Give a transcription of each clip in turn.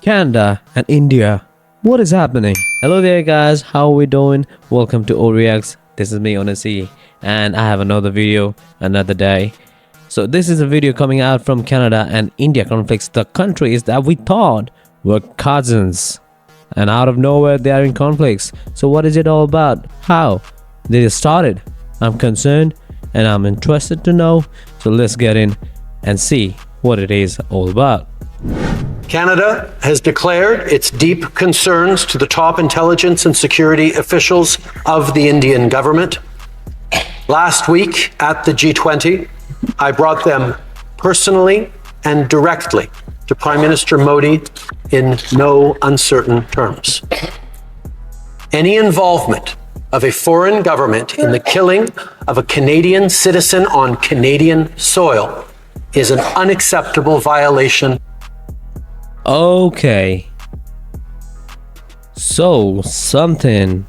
Canada and India. What is happening? Hello there guys, how are we doing? Welcome to OReacts. This is me Onasi and I have another video another day. So this is a video coming out from Canada and India conflicts, the countries that we thought were cousins, and out of nowhere they are in conflicts. So what is it all about? How did it started? I'm concerned and I'm interested to know. So let's get in and see what it is all about. Canada has declared its deep concerns to the top intelligence and security officials of the Indian government. Last week at the G20, I brought them personally and directly to Prime Minister Modi in no uncertain terms. Any involvement of a foreign government in the killing of a Canadian citizen on Canadian soil is an unacceptable violation. Okay, so something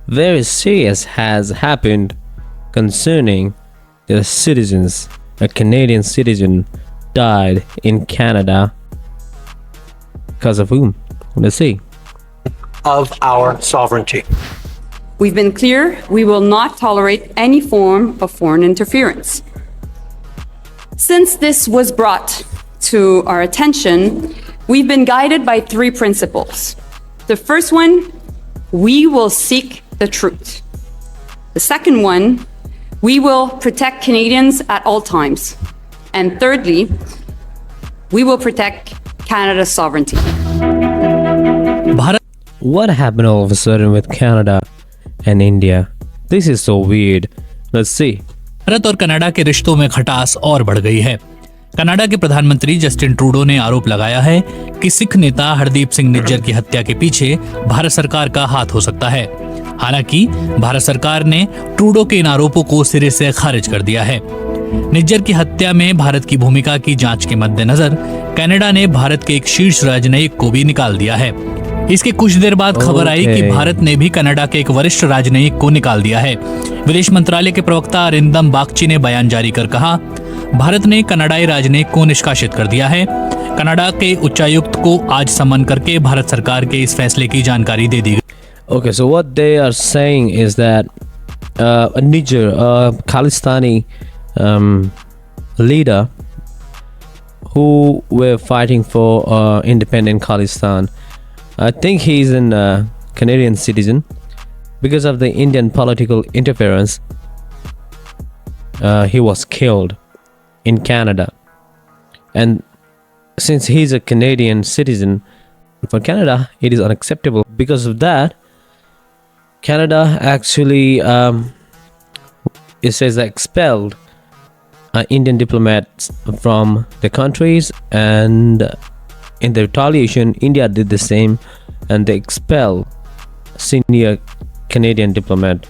very serious has happened concerning the citizens. A Canadian citizen died in Canada because of whom? Let's see. Of our sovereignty. We've been clear we will not tolerate any form of foreign interference. Since this was brought to our attention, we've been guided by three principles. The first one, we will seek the truth. The second one, we will protect Canadians at all times. And thirdly, we will protect Canada's sovereignty. What happened all of a sudden with Canada and India? This is so weird. Let's see. Bharat और Canada के रिश्तों में खटास और बढ़ गई है। Canada के प्रधानमंत्री जस्टिन ट्रूडो ने आरोप लगाया है कि सिख नेता हरदीप सिंह निज्जर की हत्या के पीछे भारत सरकार का हाथ हो सकता है। हालांकि भारत सरकार ने ट्रूडो के इन आरोपों को सिरे से खारिज कर दिया है। निज्जर की हत्या में भारत की भूमिका की जांच के मद्देनजर कनाडा ने भारत के एक शीर्ष राजनयिक को भी निकाल दिया है। इसके कुछ देर बाद खबर आई कि भारत ने भी कनाडा के एक वरिष्ठ राजनयिक को निकाल दिया है। विदेश मंत्रालय के प्रवक्ता अरिंदम बागची ने बयान जारी कर कहा, भारत ने कनाडाई राजनयिक को निष्कासित कर दिया है। कनाडा के उच्चायुक्त को आज समन करके भारत सरकार के इस फैसले की जानकारी दे दी गई। Okay, so what they are saying is that a Nijjar, Khalistani leader who were fighting for independent Khalistan, I think he's a Canadian citizen. Because of the Indian political interference, he was killed in Canada. And since he's a Canadian citizen, for Canada, it is unacceptable. Because of that, Canada actually, it says expelled Indian diplomats from the countries, and in the retaliation, India did the same and they expelled senior Canadian diplomat.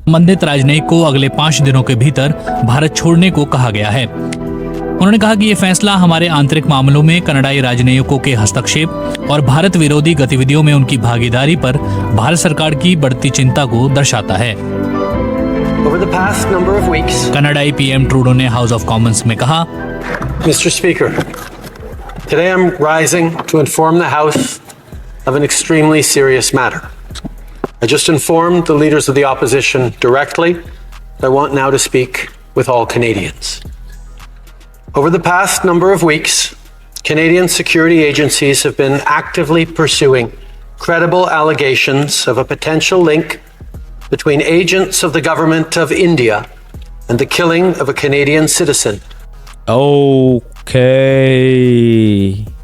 संबंधित राजनयिक को अगले 5 दिनों के भीतर भारत छोड़ने को कहा गया है। उन्होंने कहा कि ये फैसला हमारे आंतरिक मामलों में कनाडाई राजनयिकों के हस्तक्षेप और भारत विरोधी गतिविधियों में उनकी भागीदारी पर भारत सरकार की बढ़ती चिंता को दर्शाता है। कनाडाई पीएम ट्रूडो ने हाउस ऑफ कॉमन्स में कहा, Mr. Speaker, today I'm rising to inform the House of an extremely serious matter. I just informed the leaders of the opposition directly. I want now to speak with all Canadians. Over the past number of weeks, Canadian security agencies have been actively pursuing credible allegations of a potential link between agents of the government of India and the killing of a Canadian citizen. Okay,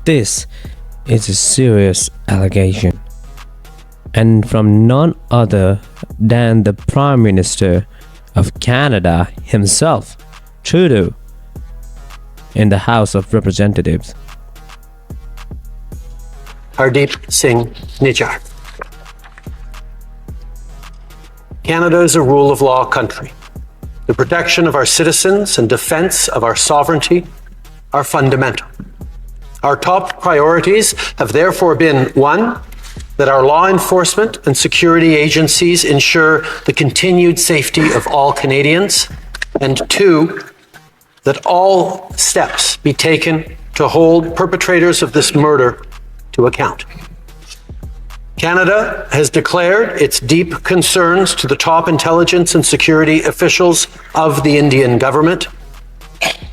this is a serious allegation, and from none other than the Prime Minister of Canada himself, Trudeau, in the House of Representatives. Hardeep Singh Nijjar. Canada is a rule of law country. The protection of our citizens and defense of our sovereignty are fundamental. Our top priorities have therefore been, one, that our law enforcement and security agencies ensure the continued safety of all Canadians, and two, that all steps be taken to hold perpetrators of this murder to account. Canada has declared its deep concerns to the top intelligence and security officials of the Indian government.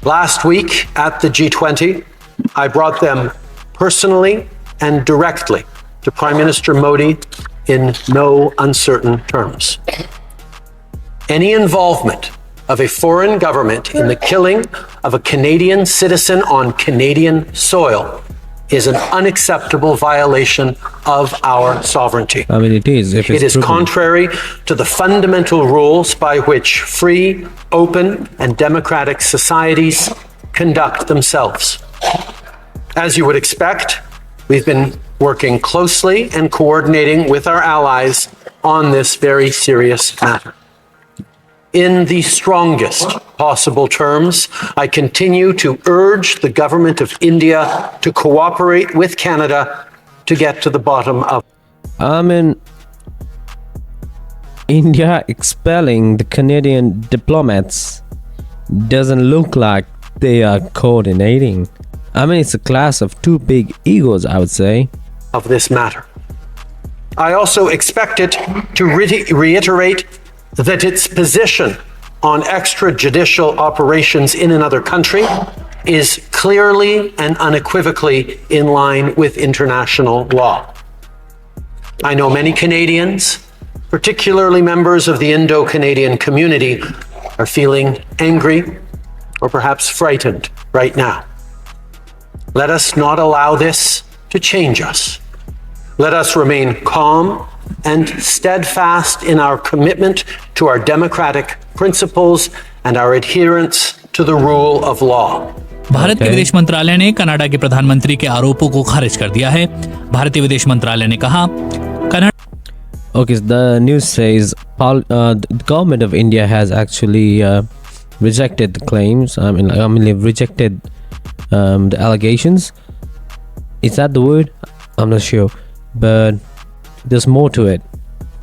Last week at the G20, I brought them personally and directly to Prime Minister Modi in no uncertain terms. Any involvement of a foreign government in the killing of a Canadian citizen on Canadian soil is an unacceptable violation of our sovereignty. I mean, it is. If It it's is proven. contrary to the fundamental rules by which free, open, and democratic societies conduct themselves. As you would expect, we've been working closely and coordinating with our allies on this very serious matter. In the strongest possible terms, I continue to urge the government of India to cooperate with Canada to get to the bottom of. I mean, India expelling the Canadian diplomats doesn't look like they are coordinating. I mean, it's a clash of two big egos, I would say. Of this matter. I also expect it to reiterate that its position on extrajudicial operations in another country is clearly and unequivocally in line with international law. I know many Canadians, particularly members of the Indo-Canadian community, are feeling angry or perhaps frightened right now. Let us not allow this to change us. Let us remain calm and steadfast in our commitment to our democratic principles and our adherence to the rule of law. Bharat के विदेश मंत्रालय ने Canada के प्रधानमंत्री के आरोपों को खारिज कर दिया है। भारतीय विदेश मंत्रालय ने कहा, Okay, so the news says the government of India has actually rejected the claims. I mean, they've rejected the allegations. Is that the word? I'm not sure, but there's more to it.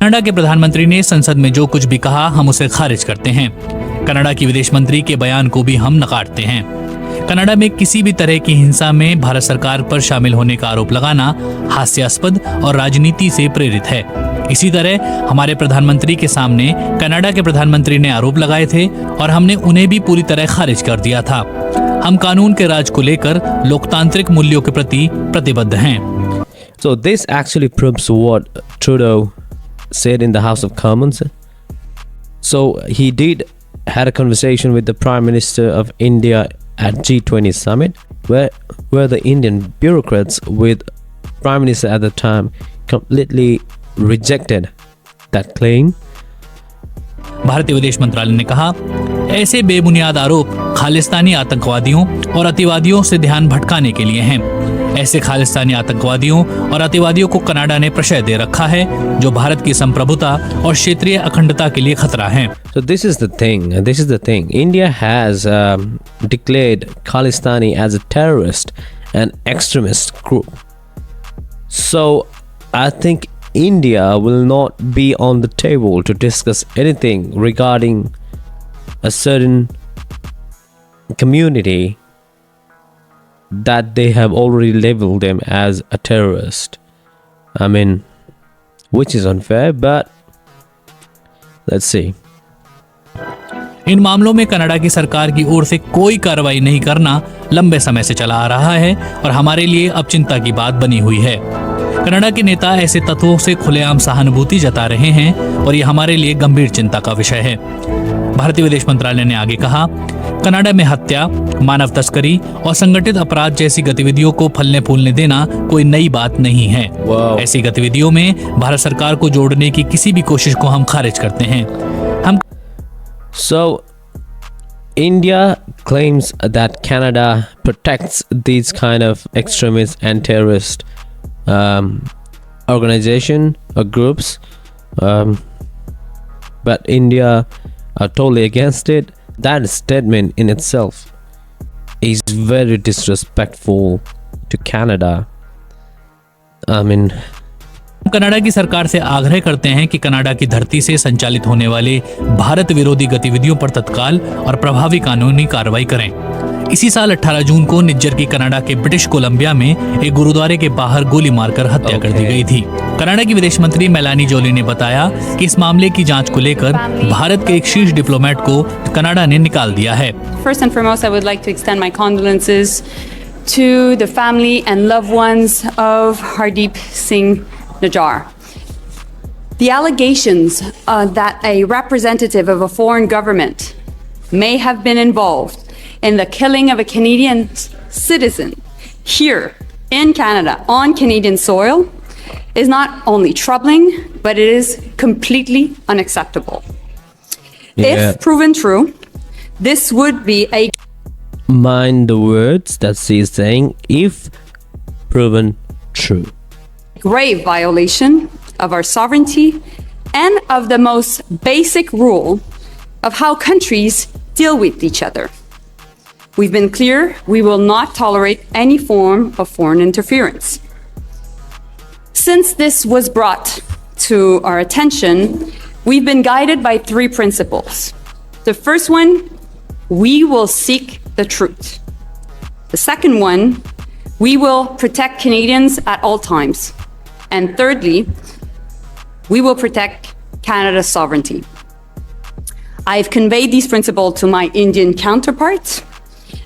Canada के प्रधानमंत्री ने संसद में जो कुछ भी कहा हम उसे खारिज करते हैं। कनाडा की विदेश मंत्री के बयान को भी हम नकारते हैं। कनाडा में किसी भी तरह की हिंसा में भारत सरकार पर शामिल होने का आरोप लगाना हास्यास्पद और राजनीति से प्रेरित है। इसी तरह हमारे प्रधानमंत्री के सामने कनाडा के प्रधानमंत्री ने आरोप लगाए थे और हमने उन्हें भी पूरी तरह खारिज कर दिया था। हम कानून के राज को लेकर लोकतांत्रिक मूल्यों के प्रति प्रतिबद्ध हैं। So this actually proves what Trudeau said in the House of Commons. So he did had a conversation with the Prime Minister of India at G20 summit, where the Indian bureaucrats with Prime Minister at the time completely rejected that claim. भारतीय विदेश मंत्रालय ने कहा, ऐसे बेबुनियाद आरोप खालिस्तानी आतंकवादियों और अतिवादियों से ध्यान भटकाने के लिए हैं। ऐसे खालिस्तानी आतंकवादियों और अतिवादियों को कनाडा ने प्रश्रय दे रखा है, जो भारत की संप्रभुता और क्षेत्रीय अखंडता के लिए खतरा है। So this is the thing. India has declared Khalistani as a terrorist and extremist group. So I think India will not be on the table to discuss anything regarding a certain community that they have already labeled them as a terrorist. I mean, which is unfair, but let's see. इन मामलों में Canada की सरकार की ओर से कोई कार्रवाई नहीं करना लंबे समय से चला आ रहा है और हमारे लिए अब चिंता की बात बनी हुई है। कनाडा के नेता ऐसे तत्वों से खुलेआम सहानुभूति जता रहे हैं और ये हमारे लिए गंभीर चिंता का विषय है। भारतीय विदेश मंत्रालय ने आगे कहा, कनाडा में हत्या, मानव तस्करी और संगठित अपराध जैसी गतिविधियों को फलने फूलने देना कोई नई बात नहीं है। ऐसी गतिविधियों में भारत सरकार को जोड़ने की किसी भी कोशिश को हम खारिज करते हैं। So India claims that Canada protects these kind of extremist and terrorist organization or groups, but India are totally against it. That statement in itself is very disrespectful to Canada. I mean, Canada की सरकार से आग्रह करते हैं कि Canada की धरती से संचालित होने वाले भारत विरोधी गतिविधियों पर तत्काल और प्रभावी कानूनी कार्रवाई करें। इसी साल 18 जून को निज्जर की कनाडा के ब्रिटिश कोलंबिया में एक गुरुद्वारे के बाहर गोली मारकर हत्या कर दी गई थी। कनाडा की विदेश मंत्री मेलानी जोली ने बताया कि इस मामले की जांच को लेकर भारत के एक शीर्ष डिप्लोमेट को कनाडा ने निकाल दिया है। First and foremost, I would like to extend my condolences to the family and loved ones of Hardeep Singh Nijjar. The allegations that a representative of a foreign government may have been involved in the killing of a Canadian citizen here in Canada on Canadian soil is not only troubling, but it is completely unacceptable. Yeah. If proven true, this would be a Mind the words that she's saying, if proven true. grave violation of our sovereignty and of the most basic rule of how countries deal with each other. We've been clear we will not tolerate any form of foreign interference. Since this was brought to our attention, we've been guided by three principles. The first one, we will seek the truth. The second one, we will protect Canadians at all times. And thirdly, we will protect Canada's sovereignty. I've conveyed these principles to my Indian counterparts,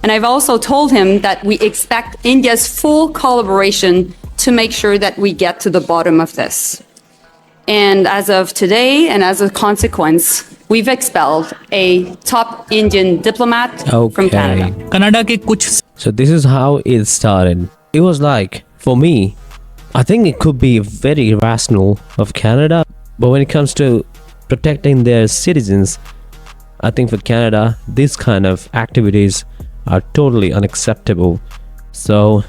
and I've also told him that we expect India's full collaboration to make sure that we get to the bottom of this. And as of today, and as a consequence, we've expelled a top Indian diplomat from Canada. Canada के कुछ So this is how it started. It was like, for me, I think it could be very irrational of Canada, but when it comes to protecting their citizens, I think for Canada, these kind of activities are totally unacceptable. So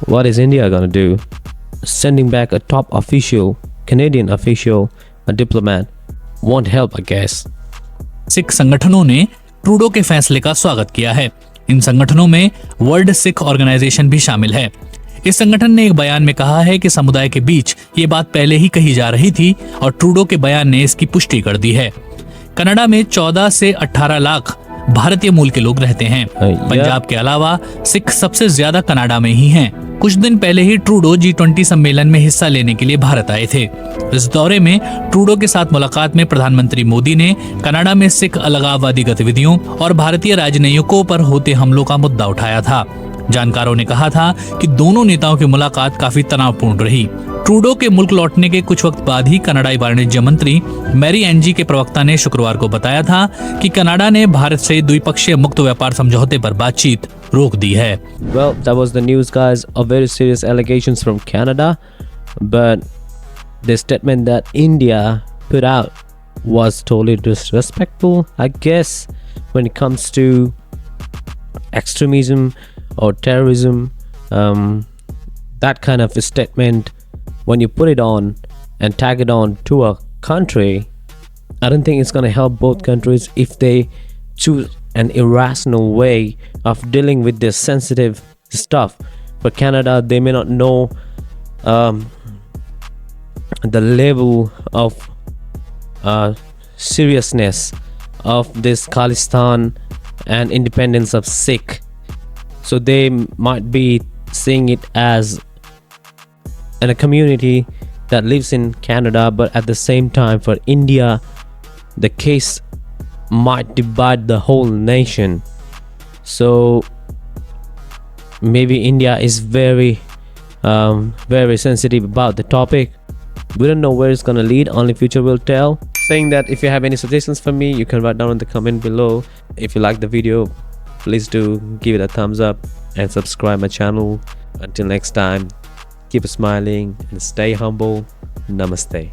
what is India gonna do? Sending back a top official, Canadian official, a diplomat, won't help, I guess. Sikh संगठनों ने Trudeau के फैसले का स्वागत किया है। इन संगठनों में वर्ल्ड सिख ऑर्गेनाइजेशन भी शामिल है। इस संगठन ने एक बयान में कहा है कि समुदाय के बीच ये बात पहले ही कही जा रही थी और ट्रूडो के बयान ने इसकी पुष्टि कर दी है। कनाडा में 14 से 18 लाख भारतीय मूल के लोग रहते हैं। पंजाब के अलावा सिख सबसे ज्यादा कनाडा में ही हैं। कुछ दिन पहले ही ट्रूडो G20 सम्मेलन में हिस्सा लेने के लिए भारत आए थे। इस दौरे में ट्रूडो के साथ मुलाकात में प्रधानमंत्री मोदी ने कनाडा में सिख अलगाववादी गतिविधियों और भारतीय राजनयिकों पर होते हमलों का मुद्दा उठाया था। जानकारों ने कहा था कि दोनों नेताओं की मुलाकात काफी तनावपूर्ण रही। ट्रूडो के मुल्क लौटने के कुछ वक्त बाद ही कनाडाई वाणिज्य मंत्री मैरी एनजी के प्रवक्ता ने शुक्रवार को बताया था कि कनाडा ने भारत से द्विपक्षीय मुक्त व्यापार समझौते पर बातचीत रोक दी है। Well, that was the news, guys, of very serious allegations from Canada, but the statement that India put out was totally disrespectful, I guess, when it comes to extremism or terrorism. That kind of a statement, when you put it on and tag it on to a country, I don't think it's going to help both countries if they choose an irrational way of dealing with this sensitive stuff. For Canada, they may not know the level of seriousness of this Khalistan and independence of Sikh. So they might be seeing it as in a community that lives in Canada, but at the same time for India, the case might divide the whole nation. So maybe India is very sensitive about the topic. We don't know where it's gonna lead, only future will tell. Saying that, if you have any suggestions for me, you can write down in the comment below. If you like the video, please do give it a thumbs up and subscribe my channel. Until next time, keep smiling and stay humble. Namaste.